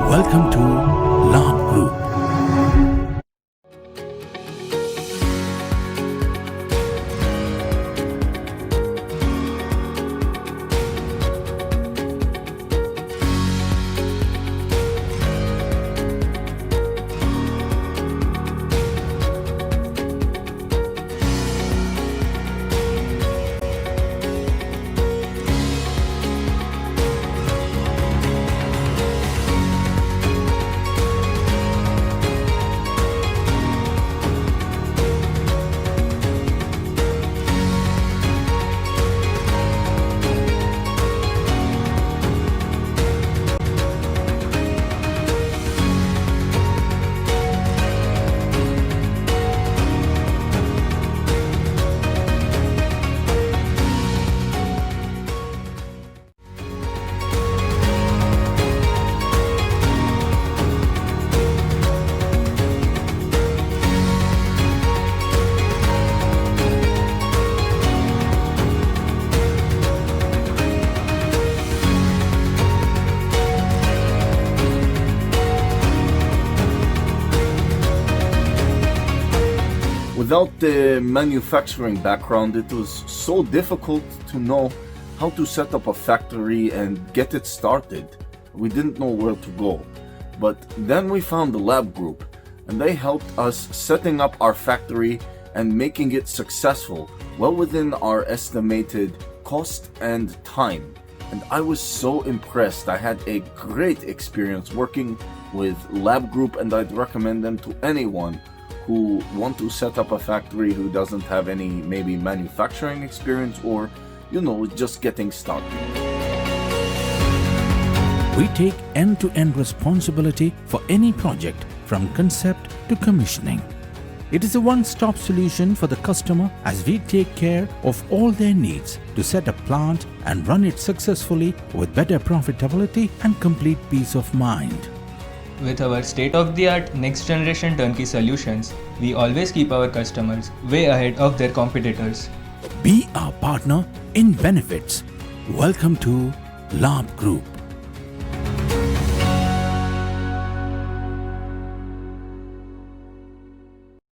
Welcome to Labh Group. Without the manufacturing background, it was so difficult to know how to set up a factory and get it started. We didn't know where to go. But then we found the Labh Group, and they helped us setting up our factory and making it successful, well within our estimated cost and time. And I was so impressed. I had a great experience working with Labh Group, and I'd recommend them to anyone who want to set up a factory who doesn't have any maybe manufacturing experience or, just getting started. We take end-to-end responsibility for any project from concept to commissioning. It is a one-stop solution for the customer as we take care of all their needs to set a plant and run it successfully with better profitability and complete peace of mind. With our state-of-the-art next-generation turnkey solutions, we always keep our customers way ahead of their competitors. Be our partner in benefits. Welcome to Labh Group.